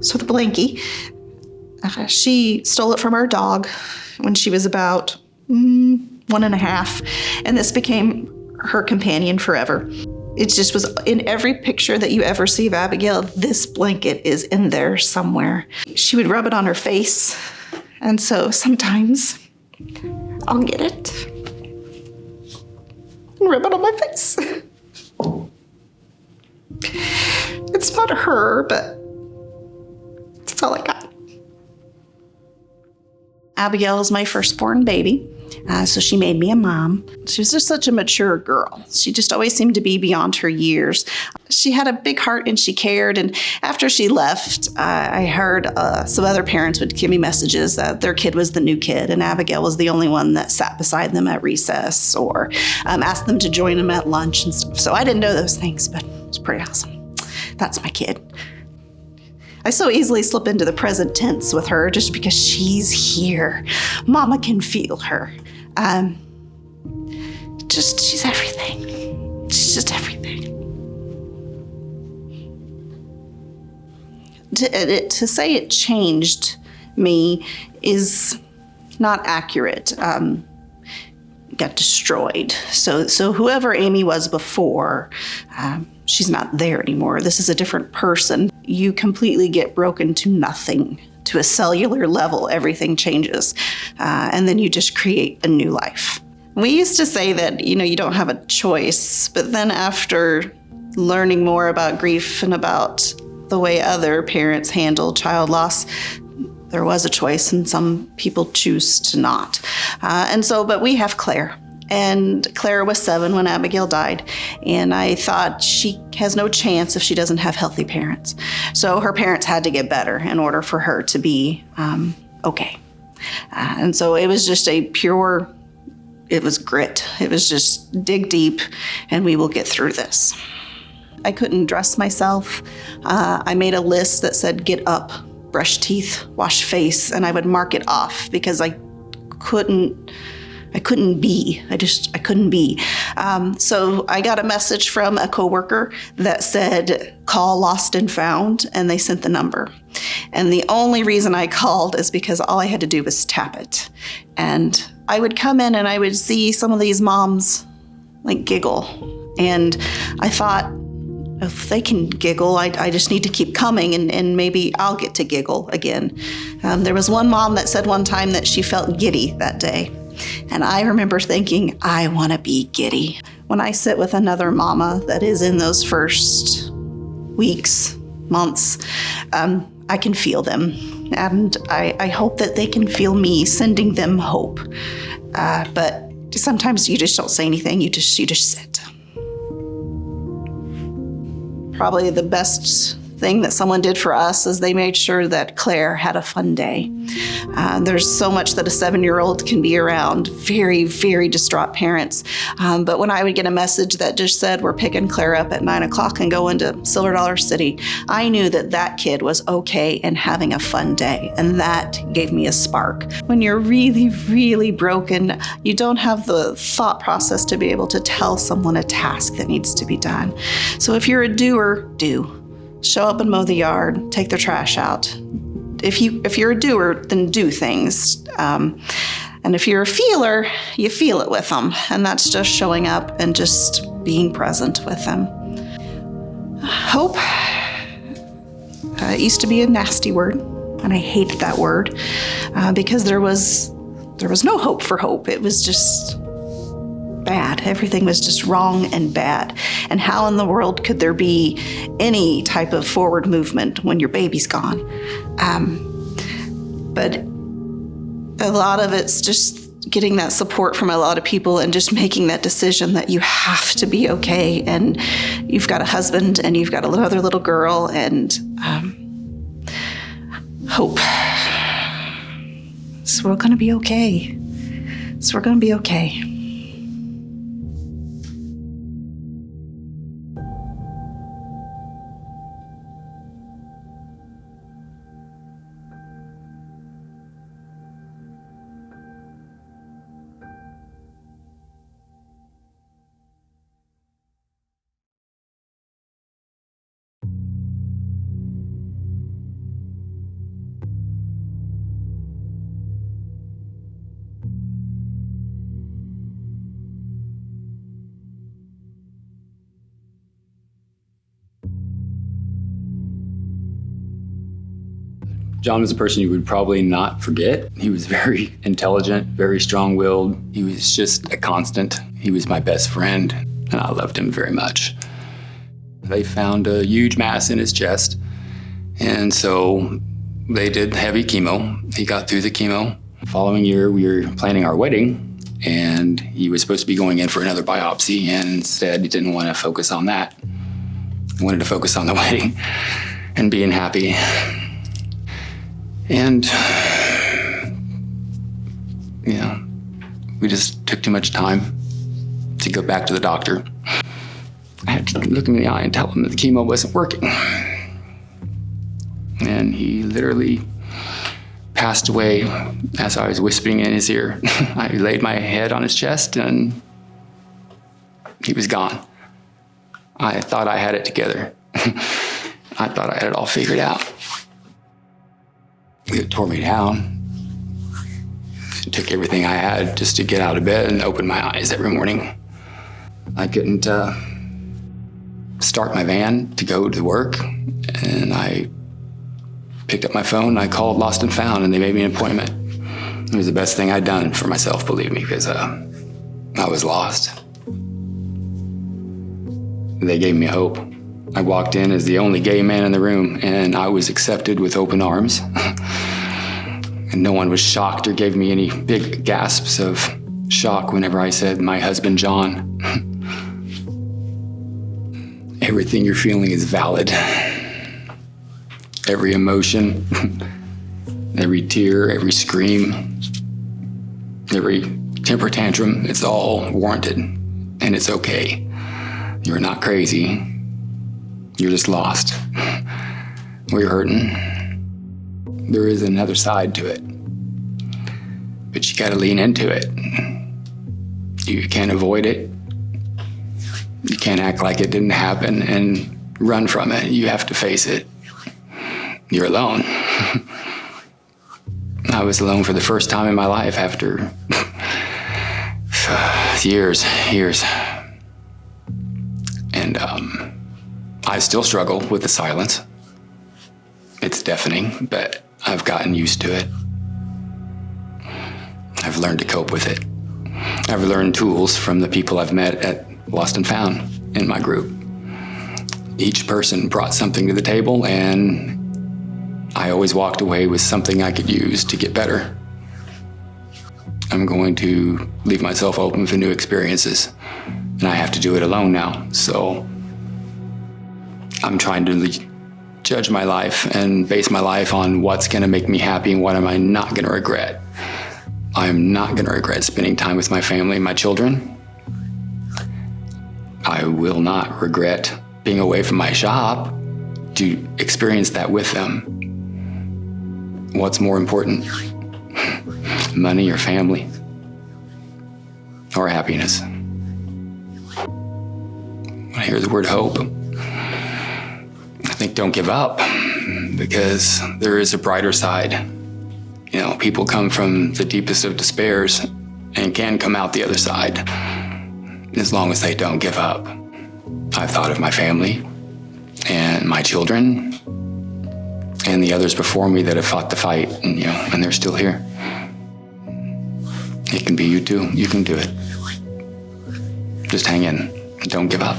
So the blankie, she stole it from our dog when she was about 1.5, and this became her companion forever. It just was in every picture that you ever see of Abigail, this blanket is in there somewhere. She would rub it on her face, and so sometimes I'll get it and rub it on my face. It's not her, but that's all I got. Abigail is my firstborn baby, so she made me a mom. She was just such a mature girl. She just always seemed to be beyond her years. She had a big heart and she cared, and after she left, I heard some other parents would give me messages that their kid was the new kid, and Abigail was the only one that sat beside them at recess or asked them to join them at lunch and stuff. So I didn't know those things, but it was pretty awesome. That's my kid. I so easily slip into the present tense with her just because she's here. Mama can feel her. She's everything. She's just everything. To say it changed me is not accurate. Got destroyed. So whoever Amy was before, she's not there anymore. This is a different person. You completely get broken to nothing. To a cellular level, everything changes. And then you just create a new life. We used to say that, you don't have a choice. But then after learning more about grief and about the way other parents handle child loss, there was a choice, and some people choose to not. But we have Claire. And Clara was 7 when Abigail died, and I thought she has no chance if she doesn't have healthy parents. So her parents had to get better in order for her to be okay. And so it was just it was grit. It was just dig deep, and we will get through this. I couldn't dress myself. I made a list that said, get up, brush teeth, wash face, and I would mark it off because I couldn't be. I couldn't be. So I got a message from a coworker that said, call lost and found, and they sent the number. And the only reason I called is because all I had to do was tap it. And I would come in and I would see some of these moms giggle. And I thought, if they can giggle, I just need to keep coming and maybe I'll get to giggle again. There was one mom that said one time that she felt giddy that day. And I remember thinking, I want to be giddy. When I sit with another mama that is in those first weeks, months, I can feel them. And I hope that they can feel me sending them hope. But sometimes you just don't say anything, you just sit. Probably the best thing that someone did for us is they made sure that Claire had a fun day. There's so much that a 7-year-old can be around very, very distraught parents. But when I would get a message that just said, we're picking Claire up at 9 o'clock and going to Silver Dollar City, I knew that that kid was okay and having a fun day. And that gave me a spark. When you're really, really broken, you don't have the thought process to be able to tell someone a task that needs to be done. So if you're a doer, do. Show up and mow the yard, take the trash out. If you're a doer, then do things. And if you're a feeler, you feel it with them. And that's just showing up and just being present with them. Hope used to be a nasty word, and I hated that word because there was no hope for hope. It was just bad. Everything was just wrong and bad. And how in the world could there be any type of forward movement when your baby's gone? But a lot of it's just getting that support from a lot of people and just making that decision that you have to be okay. And you've got a husband and you've got another little girl and hope. So we're going to be okay. So we're going to be okay. John was a person you would probably not forget. He was very intelligent, very strong-willed. He was just a constant. He was my best friend, and I loved him very much. They found a huge mass in his chest, and so they did heavy chemo. He got through the chemo. The following year, we were planning our wedding, and he was supposed to be going in for another biopsy, and instead he didn't want to focus on that. He wanted to focus on the wedding and being happy. And, we just took too much time to go back to the doctor. I had to look him in the eye and tell him that the chemo wasn't working. And he literally passed away as I was whispering in his ear. I laid my head on his chest and he was gone. I thought I had it together. I thought I had it all figured out. It tore me down. It took everything I had just to get out of bed and open my eyes every morning. I couldn't start my van to go to work, and I picked up my phone, I called Lost and Found, and they made me an appointment. It was the best thing I'd done for myself, believe me, because I was lost. They gave me hope. I walked in as the only gay man in the room, and I was accepted with open arms. And no one was shocked or gave me any big gasps of shock whenever I said, "My husband, John." Everything you're feeling is valid. Every emotion, every tear, every scream, every temper tantrum, it's all warranted, and it's okay. You're not crazy. You're just lost. Or you're hurting. There is another side to it, but you gotta lean into it. You can't avoid it. You can't act like it didn't happen and run from it. You have to face it. You're alone. I was alone for the first time in my life after years. And I still struggle with the silence. It's deafening, but I've gotten used to it. I've learned to cope with it. I've learned tools from the people I've met at Lost and Found in my group. Each person brought something to the table, and I always walked away with something I could use to get better. I'm going to leave myself open for new experiences, and I have to do it alone now. So I'm trying to judge my life and base my life on what's going to make me happy and what am I not going to regret. I'm not going to regret spending time with my family and my children. I will not regret being away from my shop to experience that with them. What's more important? Money or family? Or happiness? When I hear the word hope, I think don't give up, because there is a brighter side. People come from the deepest of despairs and can come out the other side as long as they don't give up. I've thought of my family and my children and the others before me that have fought the fight, and they're still here. It can be you too. You can do it. Just hang in. Don't give up.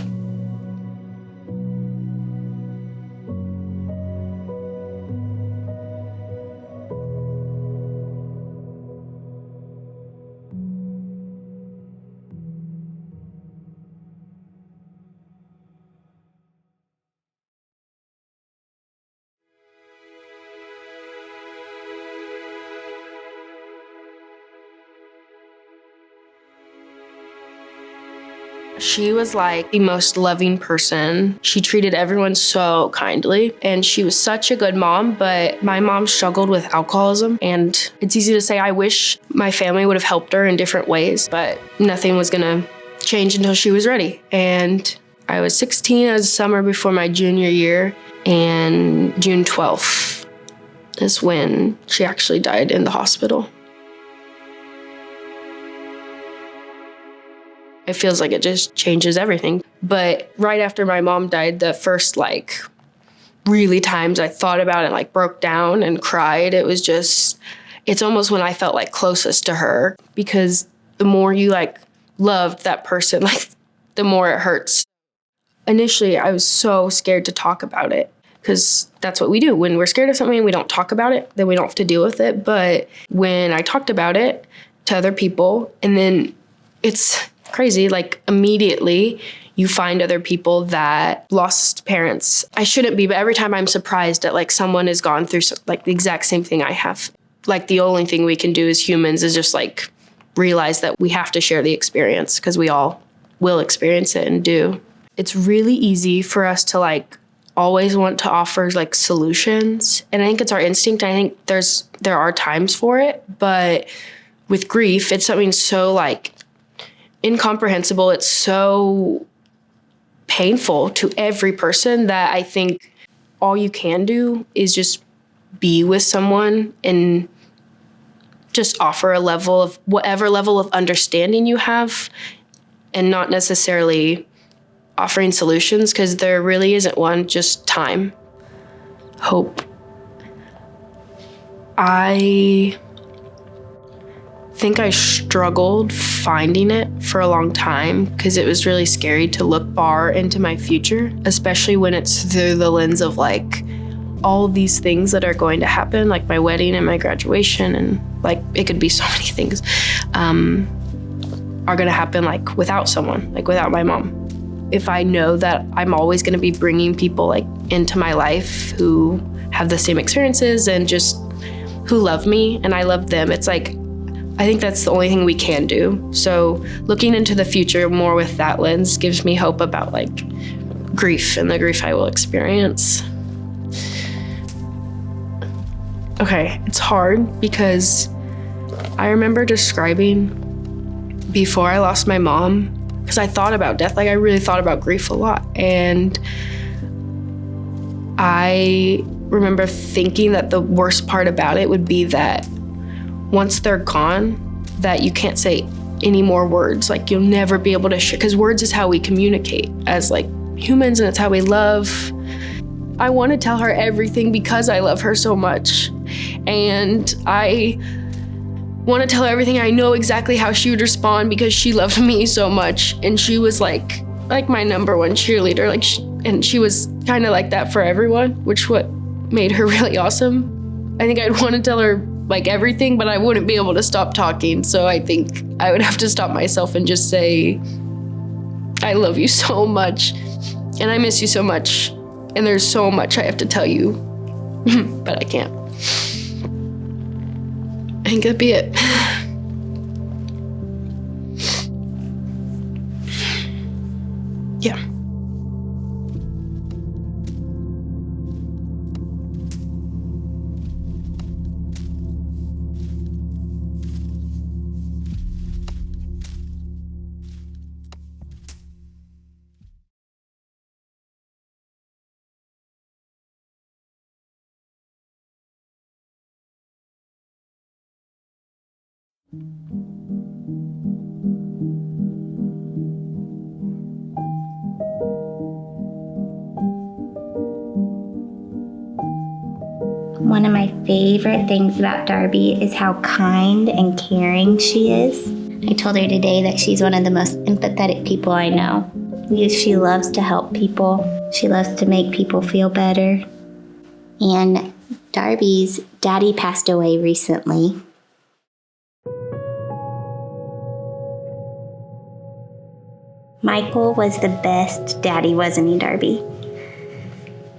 She was like the most loving person. She treated everyone so kindly, and she was such a good mom, but my mom struggled with alcoholism, and it's easy to say I wish my family would have helped her in different ways, but nothing was gonna change until she was ready. And I was 16, it was the summer before my junior year, and June 12th is when she actually died in the hospital. It feels like it just changes everything. But right after my mom died, the first really times I thought about it, like broke down and cried. It's almost when I felt like closest to her, because the more you like loved that person, like the more it hurts. Initially, I was so scared to talk about it, because that's what we do. When we're scared of something, we don't talk about it, then we don't have to deal with it. But when I talked about it to other people, and then it's crazy, like immediately you find other people that lost parents. I shouldn't be, but every time I'm surprised that like someone has gone through like the exact same thing I have. Like the only thing we can do as humans is just like realize that we have to share the experience, because we all will experience it and do. It's really easy for us to like always want to offer like solutions. And I think it's our instinct. I think there are times for it, but with grief, it's something so like incomprehensible. It's so painful to every person that I think all you can do is just be with someone and just offer a level of whatever level of understanding you have, and not necessarily offering solutions, because there really isn't one, just time. Hope. I think I struggled finding it for a long time, because it was really scary to look far into my future, especially when it's through the lens of like all these things that are going to happen, like my wedding and my graduation, and like it could be so many things are going to happen like without someone, like without my mom. If I know that I'm always going to be bringing people like into my life who have the same experiences and just who love me and I love them, it's like, I think that's the only thing we can do. So looking into the future more with that lens gives me hope about like grief and the grief I will experience. Okay, it's hard because I remember describing before I lost my mom, because I thought about death, like I really thought about grief a lot. And I remember thinking that the worst part about it would be that once they're gone, that you can't say any more words. Like you'll never be able to share, because words is how we communicate as like humans, and it's how we love. I want to tell her everything because I love her so much. And I want to tell her everything. I know exactly how she would respond because she loved me so much. And she was like my number one cheerleader. And she was kind of like that for everyone, which what made her really awesome. I think I'd want to tell her like everything, but I wouldn't be able to stop talking. So I think I would have to stop myself and just say, I love you so much and I miss you so much. And there's so much I have to tell you, but I can't. I think that'd be it. Yeah. One of my favorite things about Darby is how kind and caring she is. I told her today that she's one of the most empathetic people I know. She loves to help people. She loves to make people feel better. And Darby's daddy passed away recently. Michael was the best daddy, wasn't he, Darby?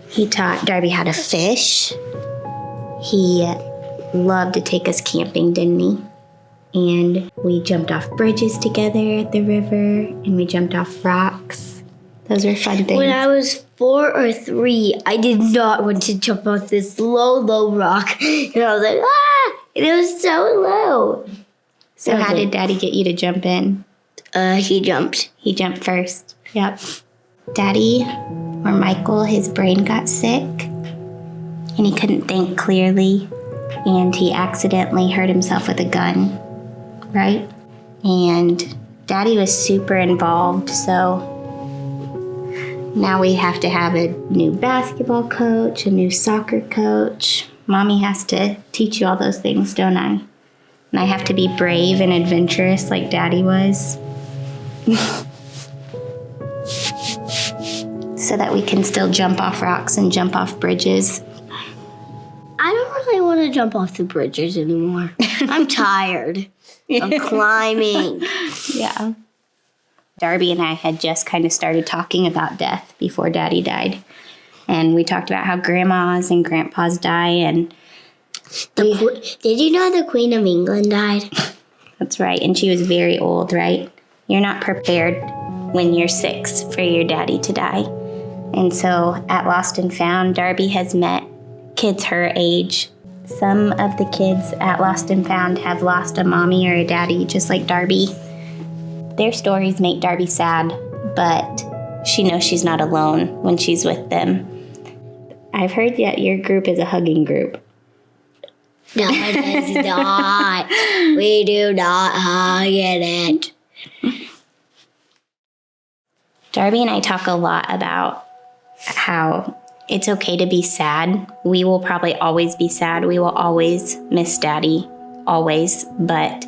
He taught Darby how to fish. He loved to take us camping, didn't he? And we jumped off bridges together at the river, and we jumped off rocks. Those were fun things. When I was 4 or 3, I did not want to jump off this low rock. And I was like, ah! And it was so low. So how did Daddy get you to jump in? He jumped. He jumped first. Yep. Daddy, or Michael, his brain got sick, and he couldn't think clearly, and he accidentally hurt himself with a gun, right? And Daddy was super involved, so Now we have to have a new basketball coach, a new soccer coach. Mommy has to teach you all those things, don't I? And I have to be brave and adventurous like Daddy was. So that we can still jump off rocks and jump off bridges. I don't really want to jump off the bridges anymore. I'm tired of climbing. Yeah. Darby and I had just kind of started talking about death before Daddy died. And we talked about how grandmas and grandpas die. And Did you know the Queen of England died? that's right. And she was very old, right? You're not prepared when you're 6 for your daddy to die. And so at Lost and Found, Darby has met kids her age. Some of the kids at Lost and Found have lost a mommy or a daddy, just like Darby. Their stories make Darby sad, but she knows she's not alone when she's with them. I've heard that your group is a hugging group. No, it is not. We do not hug in it. Darby and I talk a lot about how it's okay to be sad. We will probably always be sad. We will always miss Daddy, always. But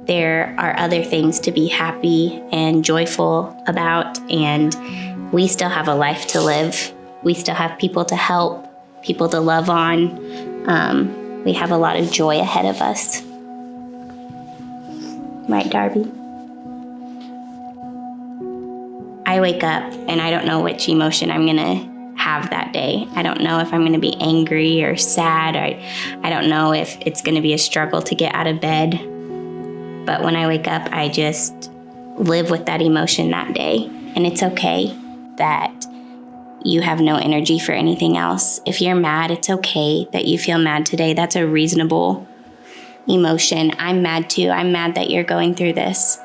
there are other things to be happy and joyful about. And we still have a life to live. We still have people to help, people to love on. We have a lot of joy ahead of us. Right, Darby? I wake up and I don't know which emotion I'm going to have that day. I don't know if I'm going to be angry or sad. I don't know if it's going to be a struggle to get out of bed. But when I wake up, I just live with that emotion that day. And it's okay that you have no energy for anything else. If you're mad, it's okay that you feel mad today. That's a reasonable emotion. I'm mad too. I'm mad that you're going through this.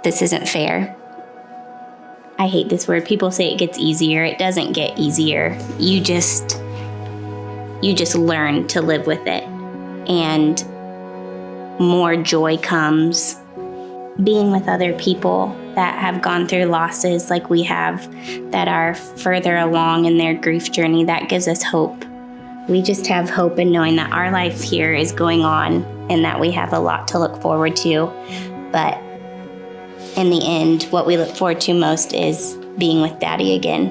This isn't fair. I hate this word. People say it gets easier. It doesn't get easier. You just learn to live with it. And more joy comes being with other people that have gone through losses like we have, that are further along in their grief journey. That gives us hope. We just have hope in knowing that our life here is going on and that we have a lot to look forward to. But in the end, what we look forward to most is being with Daddy again.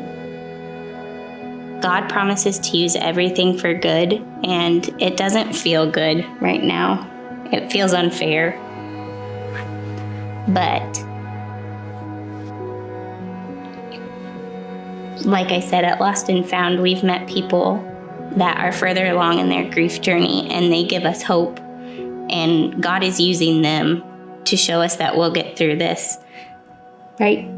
God promises to use everything for good, and it doesn't feel good right now. It feels unfair. But like I said, at Lost and Found, we've met people that are further along in their grief journey, and they give us hope. And God is using them to show us that we'll get through this, right?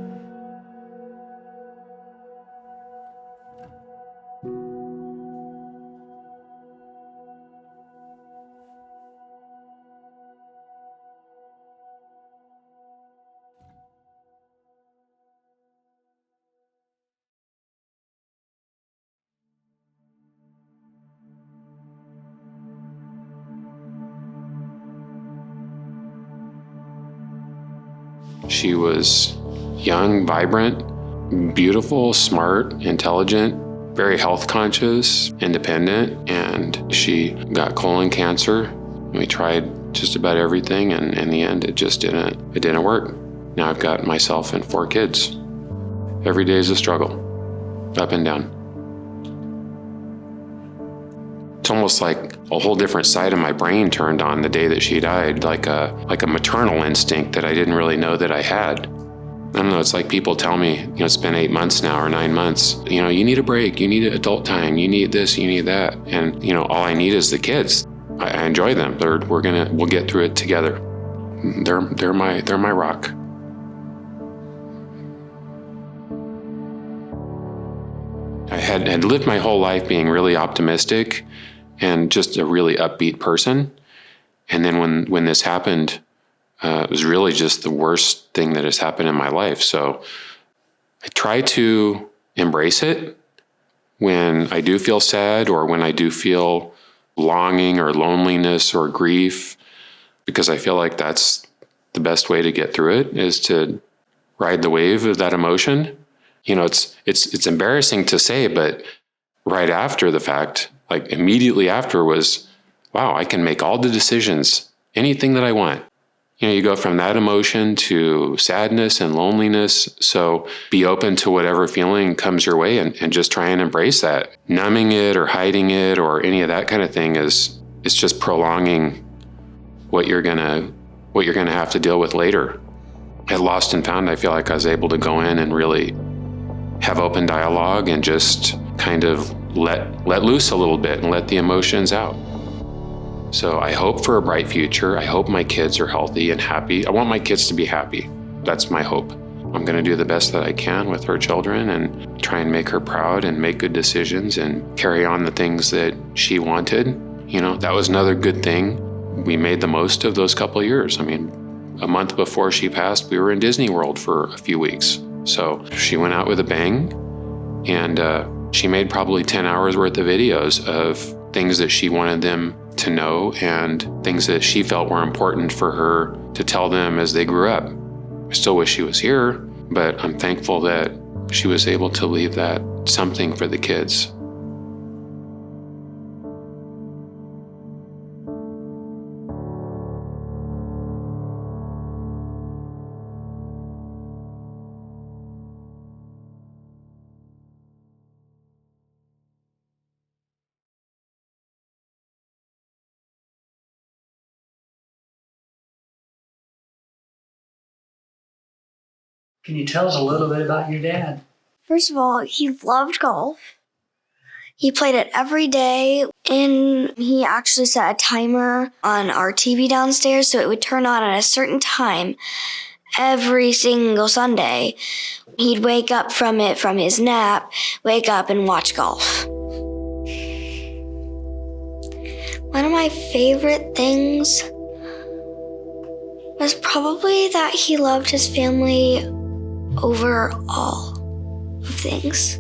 She was young, vibrant, beautiful, smart, intelligent, very health conscious, independent, and she got colon cancer. We tried just about everything, and in the end, it didn't work. Now I've got myself and 4 kids. Every day is a struggle, up and down. It's almost like a whole different side of my brain turned on the day that she died, like a maternal instinct that I didn't really know that I had. I don't know, it's like people tell me, it's been 8 months now or 9 months, you need a break, you need adult time, you need this, you need that. And, all I need is the kids. I enjoy them. We'll get through it together. They're my rock. I had lived my whole life being really optimistic and just a really upbeat person. And then when this happened, it was really just the worst thing that has happened in my life. So I try to embrace it when I do feel sad or when I do feel longing or loneliness or grief, because I feel like that's the best way to get through it, is to ride the wave of that emotion It's embarrassing to say, but right after the fact, like immediately after was, wow, I can make all the decisions, anything that I want. You go from that emotion to sadness and loneliness. So be open to whatever feeling comes your way and just try and embrace that. Numbing it or hiding it or any of that kind of thing it's just prolonging what you're gonna have to deal with later. At Lost and Found, I feel like I was able to go in and really have open dialogue and just kind of let loose a little bit and let the emotions out. So I hope for a bright future. I hope my kids are healthy and happy. I want my kids to be happy. That's my hope. I'm going to do the best that I can with her children and try and make her proud and make good decisions and carry on the things that she wanted. That was another good thing. We made the most of those couple of years. I mean, a month before she passed, we were in Disney World for a few weeks. So she went out with a bang, and she made probably 10 hours worth of videos of things that she wanted them to know and things that she felt were important for her to tell them as they grew up. I still wish she was here, but I'm thankful that she was able to leave that something for the kids. Can you tell us a little bit about your dad? First of all, he loved golf. He played it every day, and he actually set a timer on our TV downstairs so it would turn on at a certain time every single Sunday. He'd wake up from his nap, wake up and watch golf. One of my favorite things was probably that he loved his family over all of things.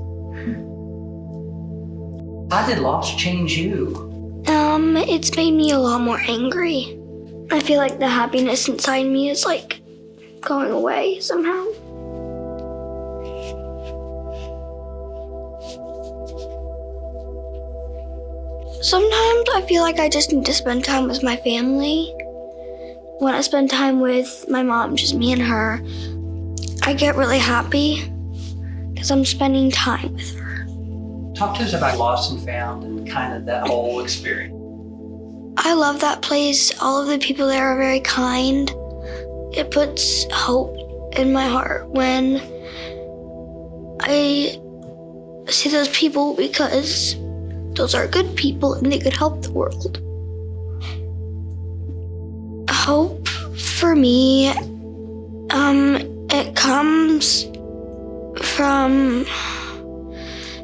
How did Lost change you? It's made me a lot more angry. I feel like the happiness inside me is like going away somehow. Sometimes I feel like I just need to spend time with my family. When I spend time with my mom, just me and her, I get really happy because I'm spending time with her. Talk to us about Lost and Found and kind of that whole experience. I love that place. All of the people there are very kind. It puts hope in my heart when I see those people because those are good people and they could help the world. Hope for me, it comes from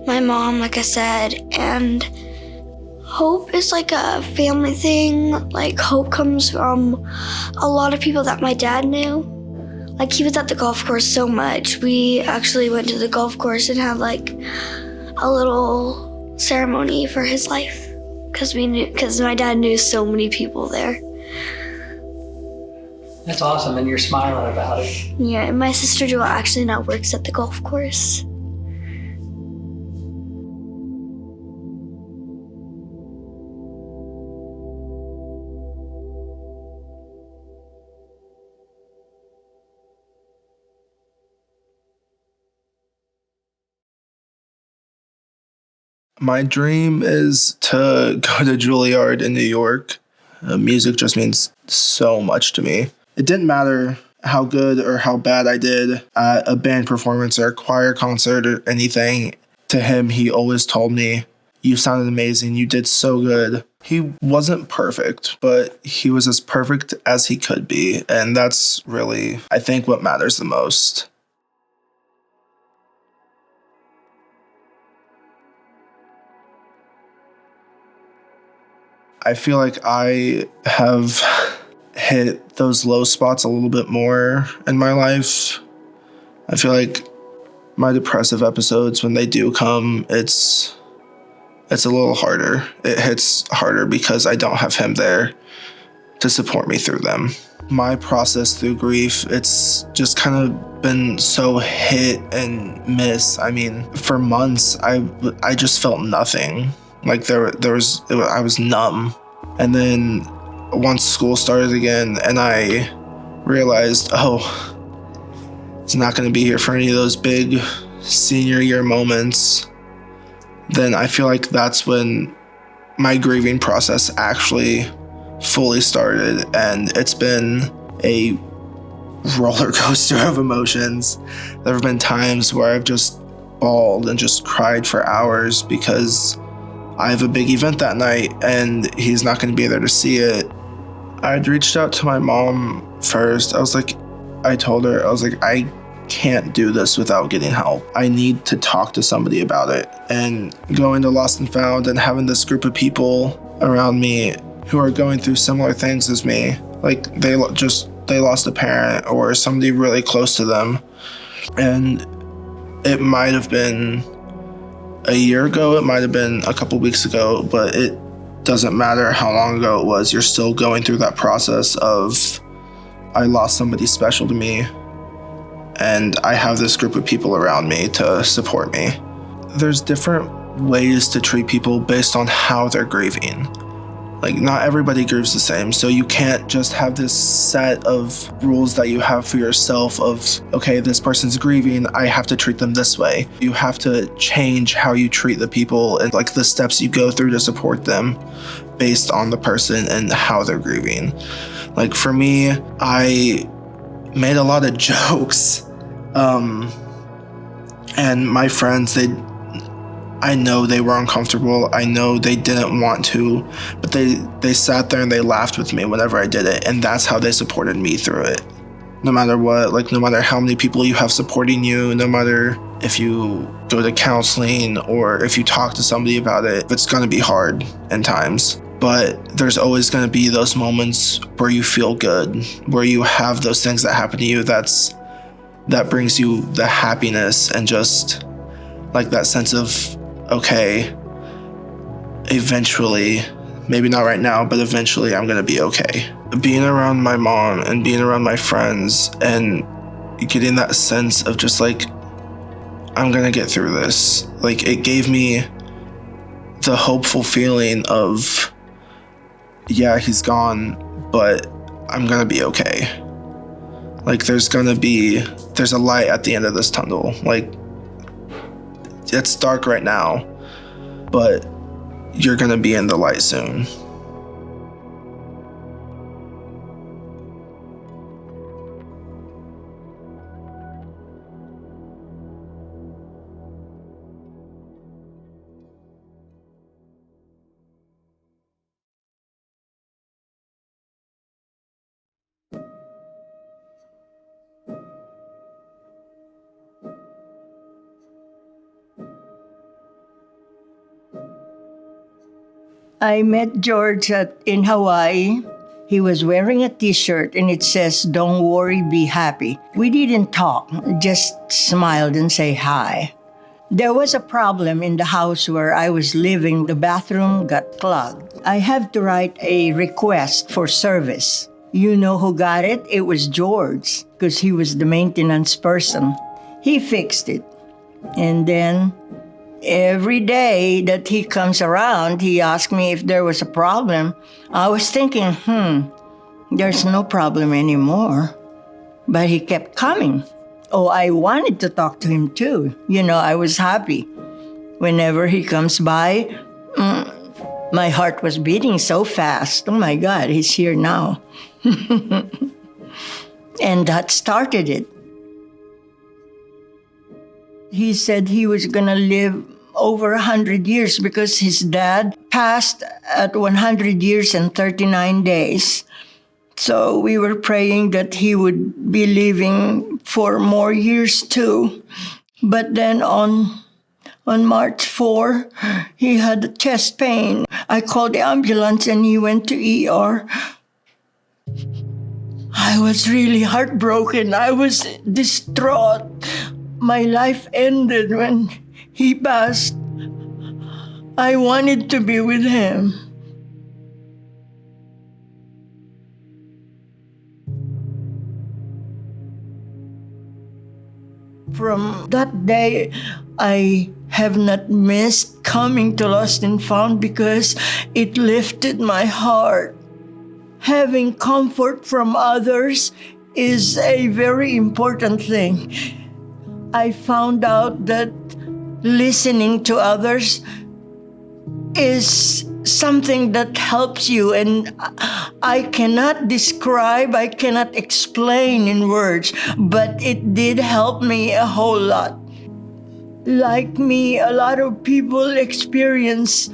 my mom, like I said, and hope is like a family thing. Like hope comes from a lot of people that my dad knew. Like he was at the golf course so much. We actually went to the golf course and had like a little ceremony for his life because my dad knew so many people there. That's awesome, and you're smiling about it. Yeah, and my sister Joelle actually now works at the golf course. My dream is to go to Juilliard in New York. Music just means so much to me. It didn't matter how good or how bad I did at a band performance or a choir concert or anything. To him, he always told me, "You sounded amazing. You did so good." He wasn't perfect, but he was as perfect as he could be. And that's really, I think, what matters the most. I feel like I have hit those low spots a little bit more in my life. I feel like my depressive episodes, when they do come, it's a little harder. It hits harder because I don't have him there to support me through them. My process through grief, it's just kind of been so hit and miss. I mean, for months, I just felt nothing. Like I was numb. And then once school started again and I realized, oh, it's not going to be here for any of those big senior year moments, then I feel like that's when my grieving process actually fully started, and it's been a roller coaster of emotions. There have been times where I've just bawled and just cried for hours because I have a big event that night and he's not going to be there to see it. I'd reached out to my mom first. I told her, I can't do this without getting help. I need to talk to somebody about it. And going to Lost and Found and having this group of people around me who are going through similar things as me, like they lost a parent or somebody really close to them. And it might have been a year ago, it might have been a couple weeks ago, but it doesn't matter how long ago it was. You're still going through that process of, I lost somebody special to me, and I have this group of people around me to support me. There's different ways to treat people based on how they're grieving. Like, not everybody grieves the same, so you can't just have this set of rules that you have for yourself of, okay, this person's grieving, I have to treat them this way. You have to change how you treat the people and like the steps you go through to support them based on the person and how they're grieving. Like for me, I made a lot of jokes, and my friends, I know they were uncomfortable. I know they didn't want to, but they sat there and they laughed with me whenever I did it. And that's how they supported me through it. No matter what, like no matter how many people you have supporting you, no matter if you go to counseling or if you talk to somebody about it, it's going to be hard in times. But there's always going to be those moments where you feel good, where you have those things that happen to you that brings you the happiness and just like that sense of, okay, eventually, maybe not right now, but eventually I'm gonna be okay. Being around my mom and being around my friends and getting that sense of just like, I'm gonna get through this. Like it gave me the hopeful feeling of, yeah, he's gone, but I'm gonna be okay. Like there's a light at the end of this tunnel. Like it's dark right now, but you're gonna be in the light soon. I met George in Hawaii. He was wearing a t-shirt and it says, "Don't worry, be happy." We didn't talk, just smiled and say hi. There was a problem in the house where I was living. The bathroom got clogged. I have to write a request for service. You know who got it? It was George, because he was the maintenance person. He fixed it. And then every day that he comes around, he asks me if there was a problem. I was thinking, there's no problem anymore. But he kept coming. Oh, I wanted to talk to him too. I was happy. Whenever he comes by, my heart was beating so fast. Oh my God, he's here now. And that started it. He said he was going to live over 100 years because his dad passed at 100 years and 39 days. So we were praying that he would be living for more years too. But then on March 4, he had chest pain. I called the ambulance and he went to ER. I was really heartbroken. I was distraught. My life ended when he passed. I wanted to be with him. From that day, I have not missed coming to Lost and Found because it lifted my heart. Having comfort from others is a very important thing. I found out that listening to others is something that helps you, and I cannot describe, I cannot explain in words, but it did help me a whole lot. Like me, a lot of people experience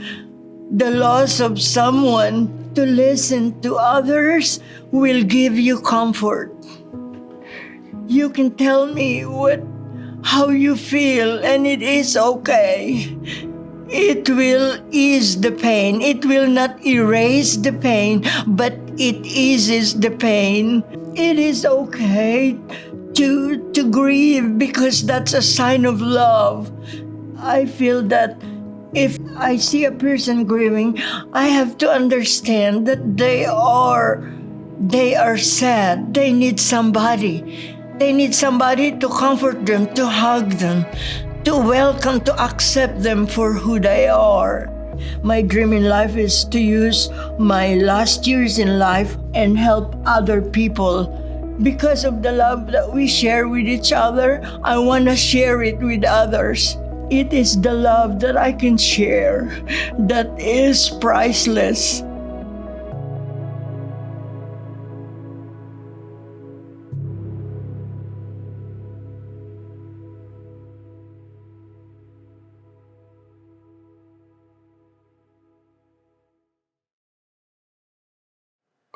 the loss of someone. To listen to others will give you comfort. You can tell me how you feel, and it is okay. It will ease the pain. It will not erase the pain, but it eases the pain. It is okay to grieve because that's a sign of love. I feel that if I see a person grieving, I have to understand that they are sad. They need somebody. They need somebody to comfort them, to hug them, to welcome, to accept them for who they are. My dream in life is to use my last years in life and help other people. Because of the love that we share with each other, I want to share it with others. It is the love that I can share that is priceless.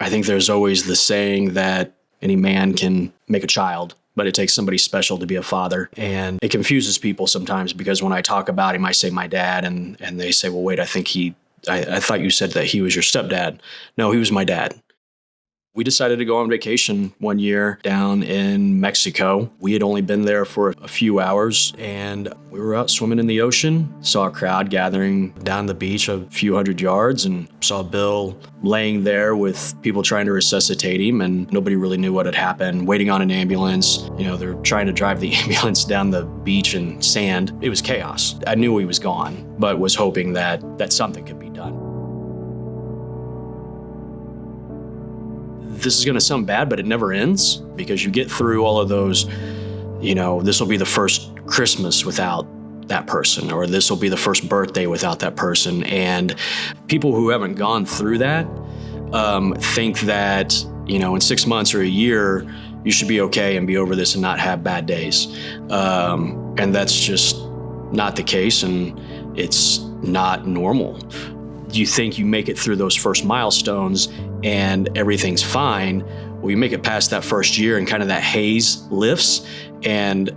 I think there's always the saying that any man can make a child, but it takes somebody special to be a father. And it confuses people sometimes because when I talk about him, I say my dad, and they say, well, wait, I thought you said that he was your stepdad. No, he was my dad. We decided to go on vacation one year down in Mexico. We had only been there for a few hours, and we were out swimming in the ocean, saw a crowd gathering down the beach a few hundred yards, and saw Bill laying there with people trying to resuscitate him, and nobody really knew what had happened, waiting on an ambulance. You know, they're trying to drive the ambulance down the beach in sand. It was chaos. I knew he was gone, but was hoping that something could be done. This is going to sound bad, but it never ends because you get through all of those, this will be the first Christmas without that person, or this will be the first birthday without that person. And people who haven't gone through that think that, in 6 months or a year, you should be okay and be over this and not have bad days. And that's just not the case, and it's not normal. You think you make it through those first milestones and everything's fine. Well, you make it past that first year and kind of that haze lifts, and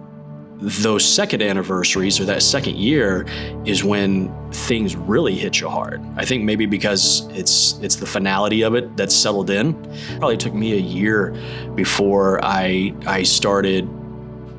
those second anniversaries or that second year is when things really hit you hard. I think maybe because it's the finality of it that's settled in. It probably took me a year before I started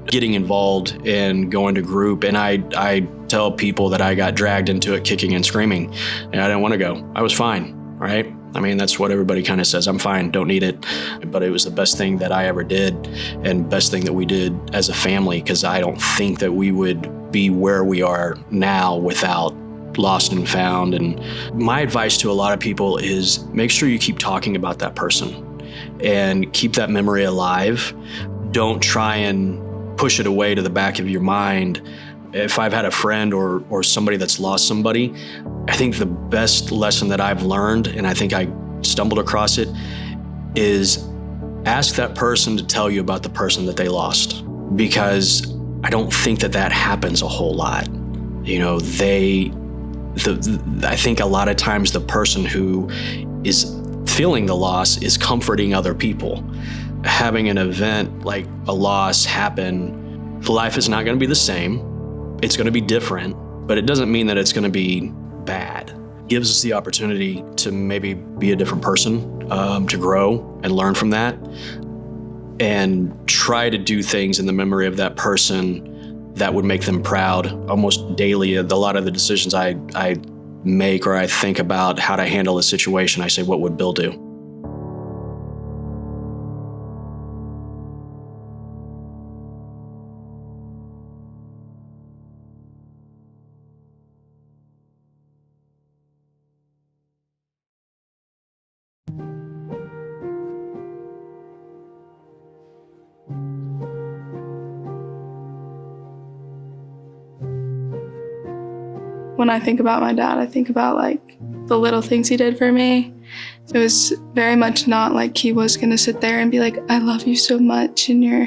getting involved and going to group, and I tell people that I got dragged into it kicking and screaming, and I didn't want to go. I was fine, right? I mean, that's what everybody kind of says. I'm fine, don't need it. But it was the best thing that I ever did, and best thing that we did as a family, because I don't think that we would be where we are now without Lost and Found. And my advice to a lot of people is make sure you keep talking about that person and keep that memory alive. Don't try and push it away to the back of your mind. If I've had a friend or somebody that's lost somebody, I think the best lesson that I've learned, and I think I stumbled across it, is ask that person to tell you about the person that they lost. Because I don't think that happens a whole lot. I think a lot of times the person who is feeling the loss is comforting other people. Having an event like a loss happen, life is not going to be the same. It's going to be different, but it doesn't mean that it's going to be bad. It gives us the opportunity to maybe be a different person, to grow and learn from that, and try to do things in the memory of that person that would make them proud. Almost daily, a lot of the decisions I make, or I think about how to handle a situation, I say, what would Bill do? when I think about my dad, I think about like the little things he did for me. It was very much not like he was gonna sit there and be like, I love you so much and you're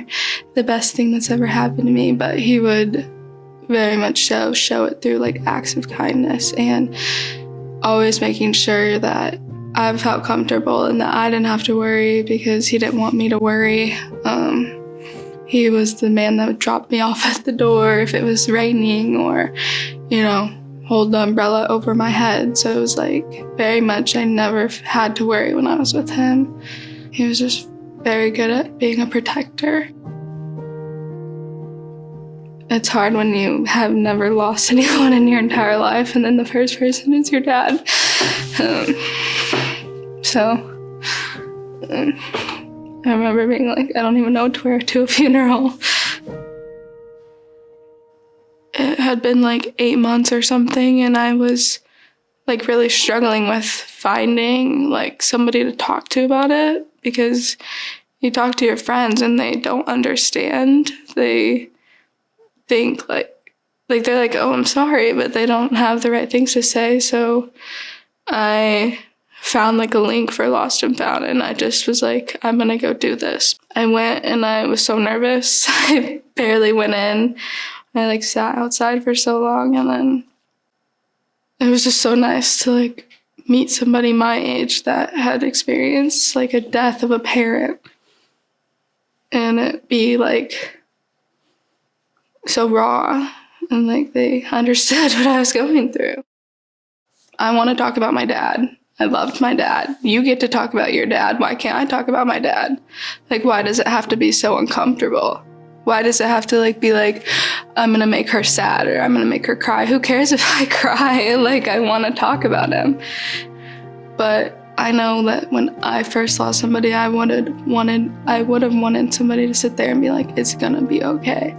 the best thing that's ever happened to me. But he would very much show it through like acts of kindness and always making sure that I felt comfortable and that I didn't have to worry because he didn't want me to worry. He was the man that would drop me off at the door if it was raining or, hold the umbrella over my head. So it was like very much I never had to worry when I was with him. He was just very good at being a protector. It's hard when you have never lost anyone in your entire life and then the first person is your dad. I remember being like, I don't even know what to wear to a funeral. It had been like 8 months or something, and I was like really struggling with finding like somebody to talk to about it, because you talk to your friends and they don't understand. They think like they're like, oh, I'm sorry, but they don't have the right things to say. So I found like a link for Lost and Found, and I just was like, I'm gonna go do this. I went and I was so nervous. I barely went in. I like sat outside for so long, and then it was just so nice to like meet somebody my age that had experienced like a death of a parent and it be like so raw and like they understood what I was going through. I want to talk about my dad. I loved my dad. You get to talk about your dad. Why can't I talk about my dad? Like, why does it have to be so uncomfortable? Why does it have to like be like, I'm gonna make her sad or I'm gonna make her cry? Who cares if I cry? Like, I want to talk about him. But I know that when I first lost somebody, I would have wanted somebody to sit there and be like, it's gonna be okay.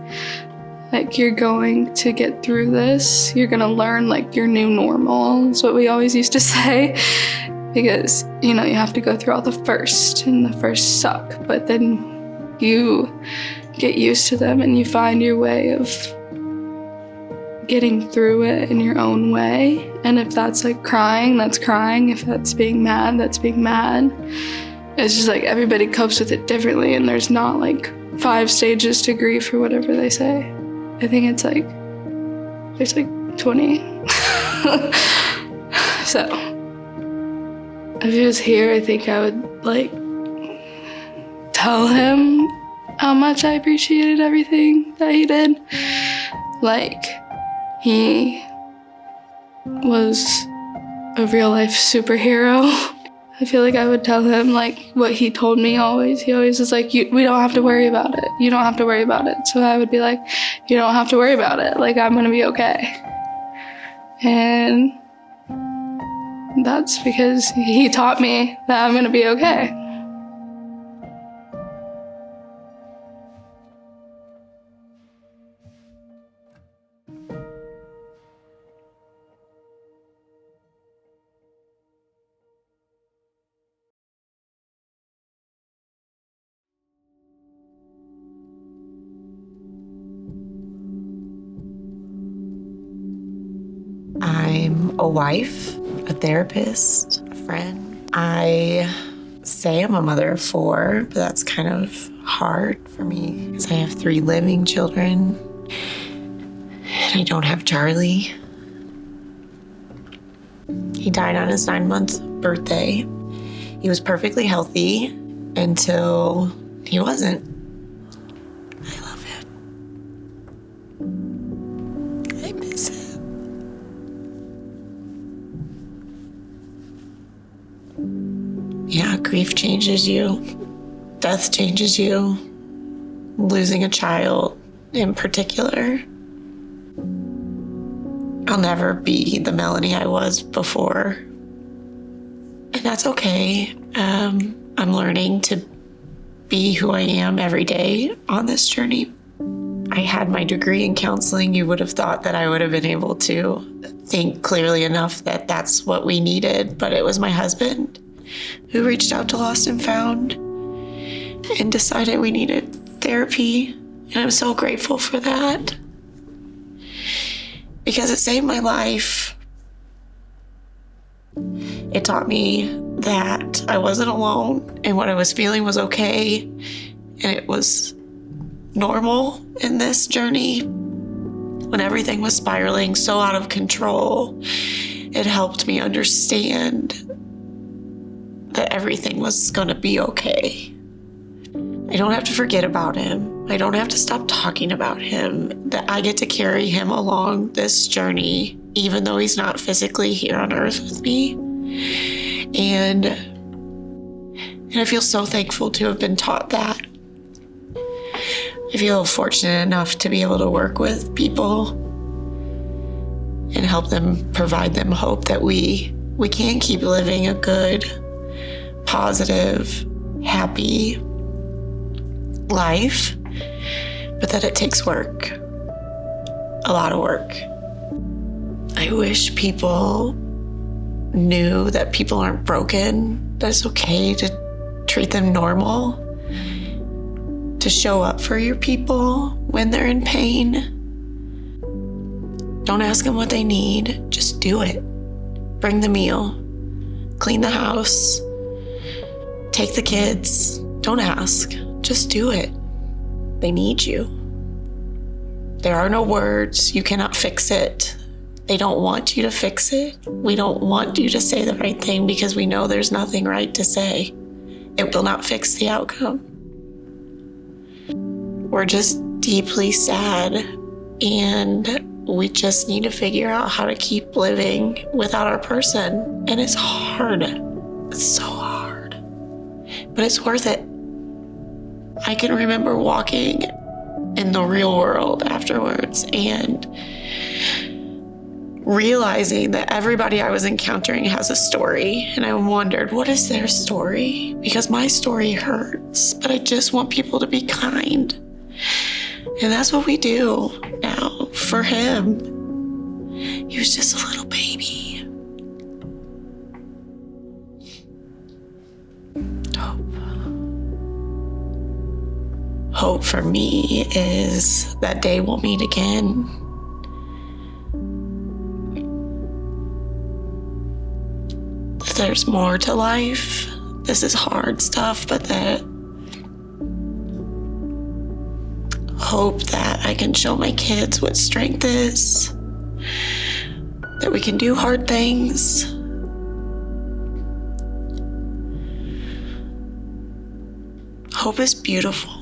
Like, you're going to get through this. You're gonna learn like your new normal. Is what we always used to say. Because, you have to go through all the first, and the first suck. But then you get used to them and you find your way of getting through it in your own way. And if that's like crying, that's crying. If that's being mad, that's being mad. It's just like everybody copes with it differently, and there's not like 5 stages to grief or whatever they say. I think it's like, there's like 20. So, if he was here, I think I would like tell him how much I appreciated everything that he did. Like, he was a real life superhero. I feel like I would tell him like what he told me always. He always was like, we don't have to worry about it. You don't have to worry about it. So I would be like, you don't have to worry about it. Like, I'm gonna be okay. And that's because he taught me that I'm gonna be okay. I'm a wife, a therapist, a friend. I say I'm a mother of 4, but that's kind of hard for me because I have 3 living children and I don't have Charlie. He died on his 9-month birthday. He was perfectly healthy until he wasn't. I love him. I miss him. Yeah, grief changes you. Death changes you. Losing a child in particular. I'll never be the Melanie I was before. And that's okay. I'm learning to be who I am every day on this journey. I had my degree in counseling. You would have thought that I would have been able to think clearly enough that that's what we needed, but it was my husband who reached out to Lost and Found and decided we needed therapy, and I'm so grateful for that. because it saved my life. It taught me that I wasn't alone and what I was feeling was okay and it was normal in this journey. When everything was spiraling so out of control, it helped me understand that everything was going to be okay. I don't have to forget about him. I don't have to stop talking about him. That I get to carry him along this journey, even though he's not physically here on earth with me. And I feel so thankful to have been taught that. I feel fortunate enough to be able to work with people and help them, provide them hope that we can keep living a good, positive, happy life, but that it takes work, a lot of work. I wish people knew that people aren't broken, that it's okay to treat them normal, to show up for your people when they're in pain. Don't ask them what they need, just do it. Bring the meal, clean the house, take the kids. Don't ask, just do it. They need you. There are no words, you cannot fix it. They don't want you to fix it. We don't want you to say the right thing because we know there's nothing right to say. It will not fix the outcome. We're just deeply sad and we just need to figure out how to keep living without our person. And it's hard. It's so hard. But it's worth it. I can remember walking in the real world afterwards and realizing that everybody I was encountering has a story. And I wondered, what is their story? Because my story hurts, but I just want people to be kind. And that's what we do now for him. He was just a little baby. Hope for me is that day we'll meet again. That there's more to life. This is hard stuff, but that hope that I can show my kids what strength is, that we can do hard things. Hope is beautiful.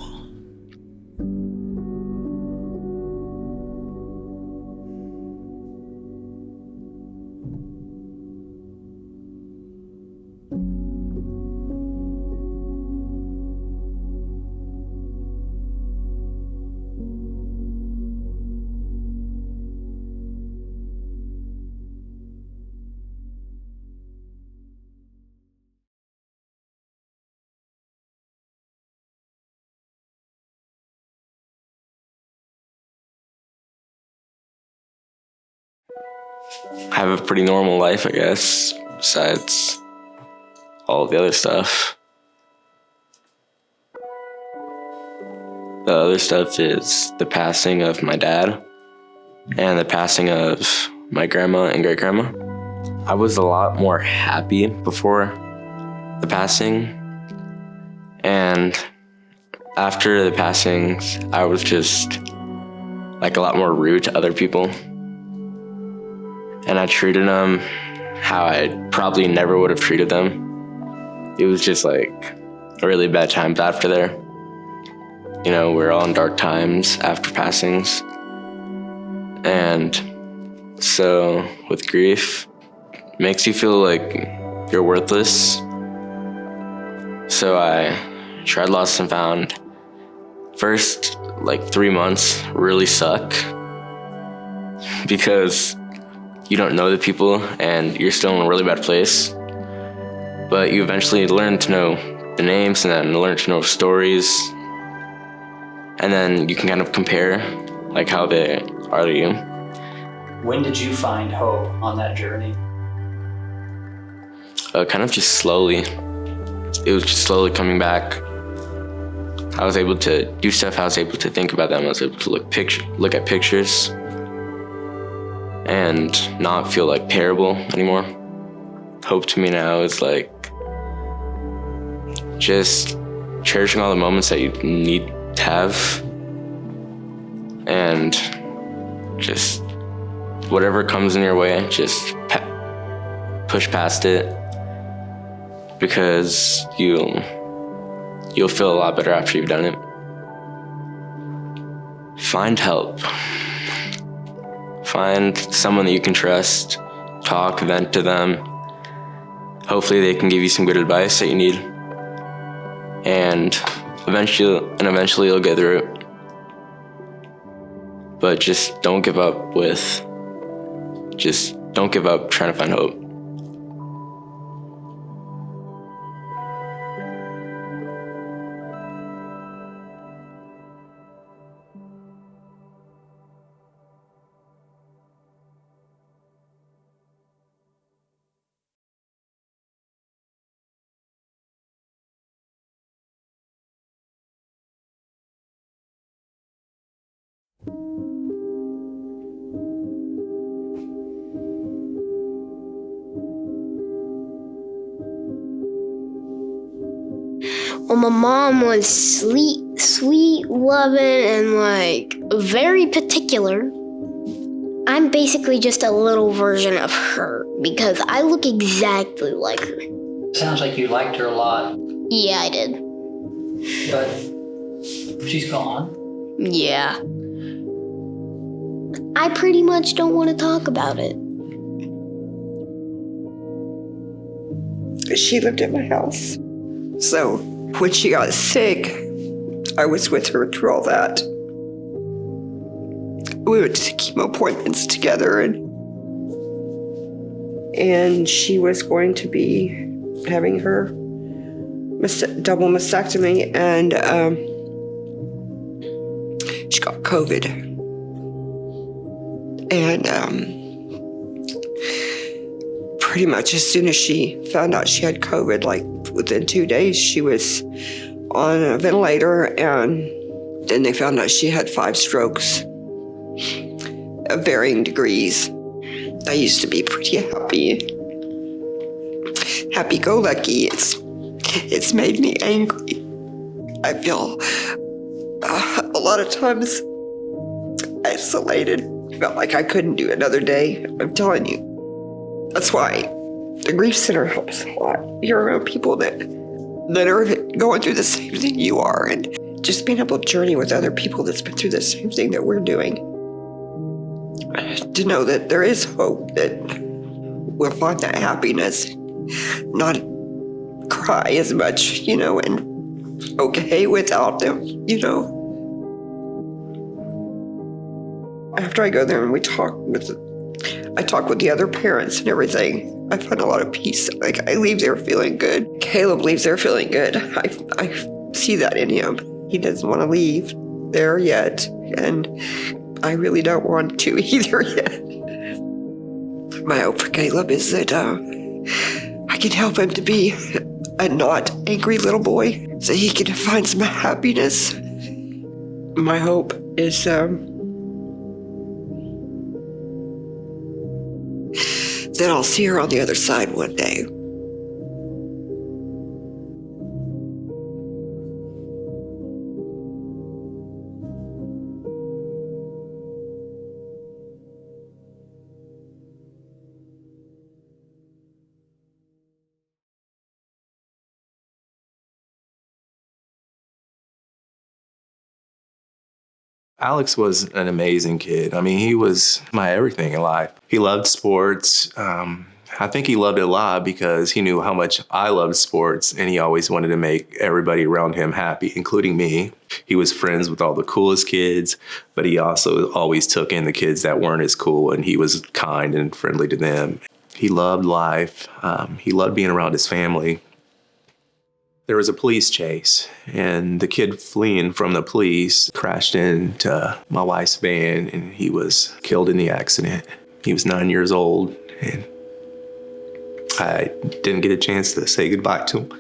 I have a pretty normal life, I guess, besides all the other stuff. The other stuff is the passing of my dad and the passing of my grandma and great grandma. I was a lot more happy before the passing, and after the passings, I was just like a lot more rude to other people. And I treated them how I probably never would have treated them. It was just like really bad times after there. You know, we're all in dark times after passings. And so with grief, it makes you feel like you're worthless. So I tried Lost and Found. First, like 3 months really suck because you don't know the people and you're still in a really bad place. But you eventually learn to know the names and then learn to know stories. And then you can kind of compare like how they are to you. When did you find hope on that journey? Kind of just slowly. It was just slowly coming back. I was able to do stuff. I was able to think about them. I was able to look at pictures. and not feel like terrible anymore. Hope to me now is like just cherishing all the moments that you need to have, and just whatever comes in your way, just push past it, because you'll feel a lot better after you've done it. Find help. Find someone that you can trust. Talk, vent to them. Hopefully they can give you some good advice that you need. And eventually you'll get through it. But just don't give up trying to find hope. Well, my mom was sweet, loving, and like very particular. I'm basically just a little version of her because I look exactly like her. Sounds like you liked her a lot, Yeah, I did. but she's gone. Yeah. I pretty much don't want to talk about it. She lived at my house. So when she got sick, I was with her through all that. We went to chemo appointments together, and she was going to be having her double mastectomy, and she got COVID. And pretty much as soon as she found out she had COVID, like within 2 days, she was on a ventilator, and then they found out she had 5 strokes of varying degrees. I used to be pretty happy-go-lucky. It's made me angry. I feel a lot of times isolated. Felt like I couldn't do another day. I'm telling you. That's why the Grief Center helps a lot. You're around people that are going through the same thing you are, and just being able to journey with other people that's been through the same thing that we're doing. To know that there is hope, that we'll find that happiness, not cry as much, and okay without them, After I go there and I talk with the other parents and everything, I find a lot of peace. Like, I leave there feeling good. Caleb leaves there feeling good. I see that in him. He doesn't want to leave there yet, and I really don't want to either yet. My hope for Caleb is that I can help him to be a not angry little boy, so he can find some happiness. My hope is that I'll see her on the other side one day. Alex was an amazing kid. I mean, he was my everything in life. He loved sports. I think he loved it a lot because he knew how much I loved sports, and he always wanted to make everybody around him happy, including me. He was friends with all the coolest kids, but he also always took in the kids that weren't as cool, and he was kind and friendly to them. He loved life. He loved being around his family. There was a police chase, and the kid fleeing from the police crashed into my wife's van, and he was killed in the accident. He was 9 years old, and I didn't get a chance to say goodbye to him.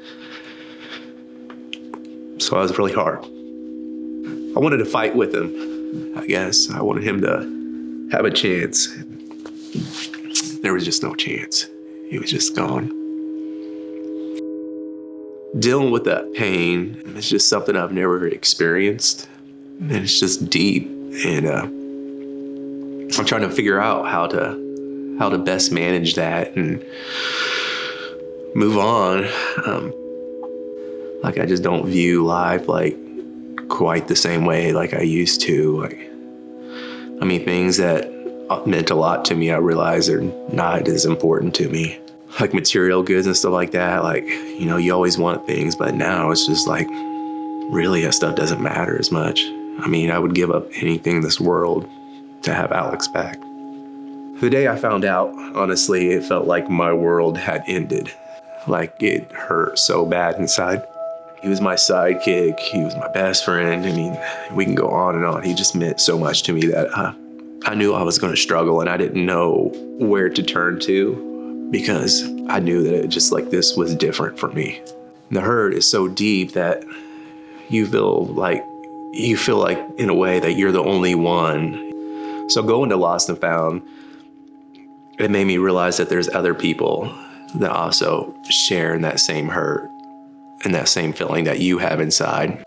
So it was really hard. I wanted to fight with him, I guess. I wanted him to have a chance. there was just no chance. He was just gone. Dealing with that pain is just something I've never experienced. And it's just deep. And I'm trying to figure out how to best manage that and move on. Like, I just don't view life like quite the same way like I used to. Things that meant a lot to me, I realize are not as important to me. Like material goods and stuff like that. Like, you always want things, but now it's just like, really, that stuff doesn't matter as much. I would give up anything in this world to have Alex back. The day I found out, honestly, it felt like my world had ended. Like, it hurt so bad inside. He was my sidekick. He was my best friend. We can go on and on. He just meant so much to me that I knew I was going to struggle, and I didn't know where to turn to because I knew that this was different for me. The hurt is so deep that you feel like in a way that you're the only one. So going to Lost and Found, it made me realize that there's other people that also share in that same hurt and that same feeling that you have inside.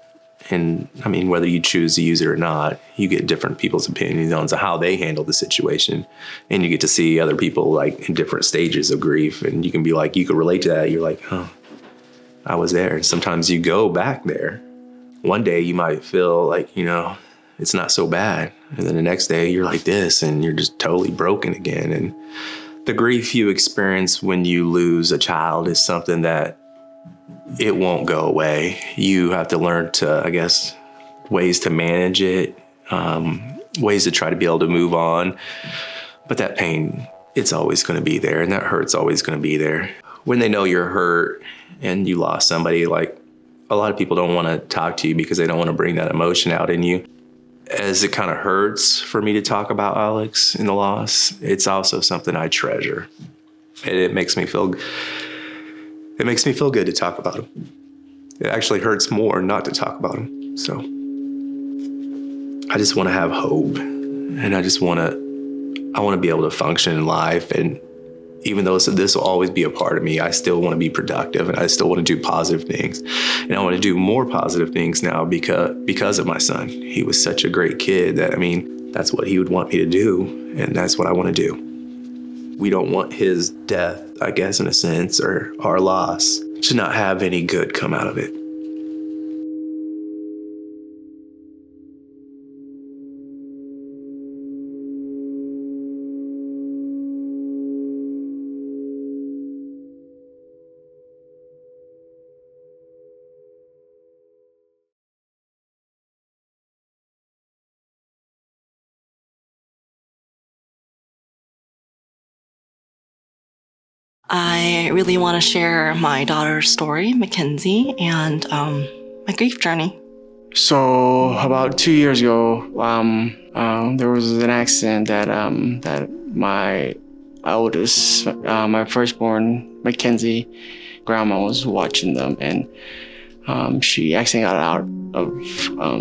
And whether you choose to use it or not, you get different people's opinions on how they handle the situation. And you get to see other people like in different stages of grief. And you can be like, you can relate to that. You're like, oh, I was there. And sometimes you go back there. One day you might feel like, it's not so bad. And then the next day you're like this and you're just totally broken again. And the grief you experience when you lose a child is something that it won't go away. You have to learn to, ways to manage it, ways to try to be able to move on. But that pain, it's always going to be there, and that hurt's always going to be there. When they know you're hurt and you lost somebody, like, a lot of people don't want to talk to you because they don't want to bring that emotion out in you. As it kind of hurts for me to talk about Alex and the loss, it's also something I treasure. And it makes me feel good to talk about him. It actually hurts more not to talk about him. So I just want to have hope, and I want to be able to function in life. And even though this will always be a part of me, I still want to be productive, and I still want to do positive things. And I want to do more positive things now because of my son. He was such a great kid that, that's what he would want me to do, and that's what I want to do. We don't want his death, I guess, in a sense, or our loss, to not have any good come out of it. I really want to share my daughter's story, Mackenzie, and my grief journey. So about 2 years ago, there was an accident that my oldest, my firstborn, Mackenzie, grandma was watching them, and she accidentally got out of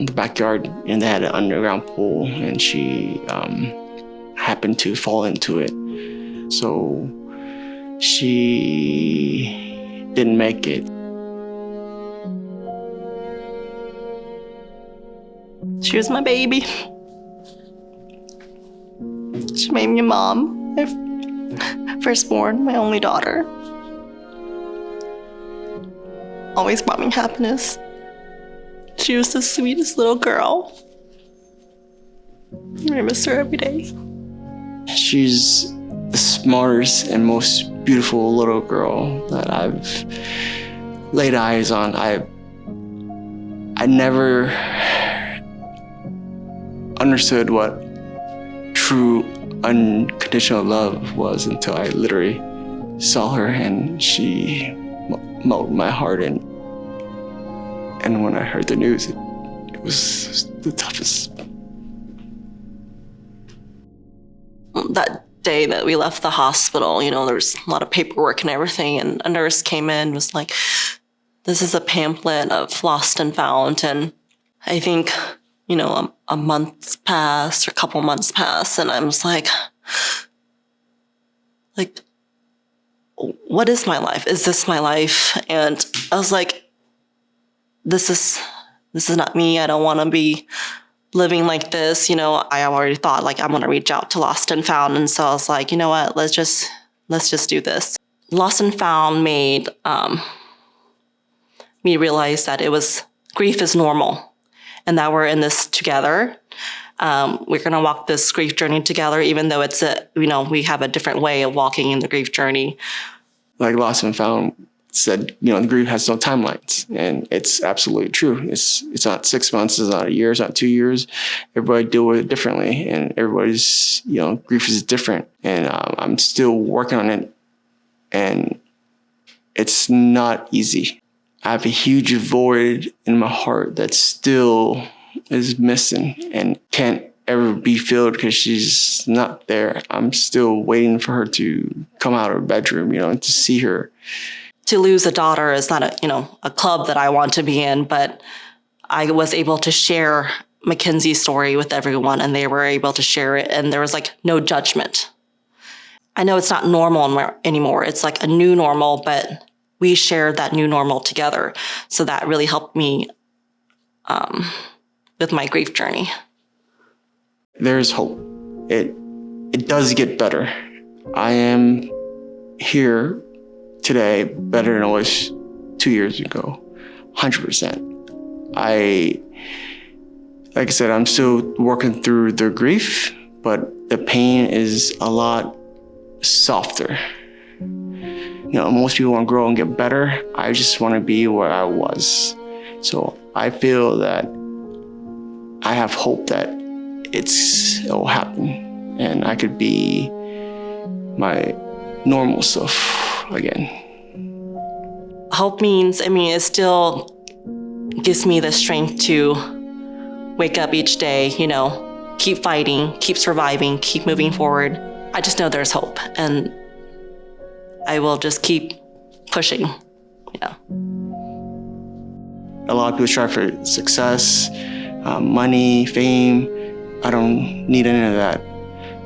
the backyard, and they had an underground pool, and she happened to fall into it. So she didn't make it. She was my baby. She made me a mom, my firstborn, my only daughter. Always brought me happiness. She was the sweetest little girl. I miss her every day. She's the smartest and most beautiful little girl that I've laid eyes on. I never understood what true unconditional love was until I literally saw her, and she melted my heart. And when I heard the news, it was the toughest. That day that we left the hospital, there was a lot of paperwork and everything, and a nurse came in and was like, this is a pamphlet of Lost and Found. And I think, a month passed or a couple months passed, and I was like, like, what is my life? Is this my life? And I was like, this is not me. I don't want to be living like this. You know, I already thought like I'm going to reach out to Lost and Found. And so I was like, you know what, let's just do this. Lost and Found made me realize that grief is normal and that we're in this together. We're going to walk this grief journey together, even though we have a different way of walking in the grief journey. Like Lost and Found said, the grief has no timelines, and it's absolutely true. It's not 6 months, it's not a year, it's not 2 years. Everybody deal with it differently, and everybody's, grief is different. And I'm still working on it, and it's not easy. I have a huge void in my heart that still is missing and can't ever be filled because she's not there. I'm still waiting for her to come out of her bedroom, and to see her. To lose a daughter is not a club that I want to be in, but I was able to share Mackenzie's story with everyone, and they were able to share it, and there was like no judgment. I know it's not normal anymore. It's like a new normal, but we shared that new normal together. So that really helped me with my grief journey. There's hope. It does get better. I am here today better than I was 2 years ago, 100%. Like I said, I'm still working through the grief, but the pain is a lot softer. Most people want to grow and get better. I just want to be where I was. So I feel that I have hope that it'll happen and I could be my normal self again. Hope means, it still gives me the strength to wake up each day, keep fighting, keep surviving, keep moving forward. I just know there's hope, and I will just keep pushing. A lot of people strive for success, money, fame. I don't need any of that.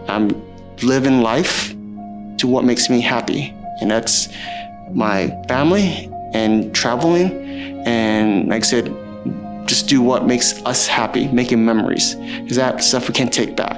I'm living life to what makes me happy, and that's my family and traveling, and like I said, just do what makes us happy, making memories, because that stuff we can't take back.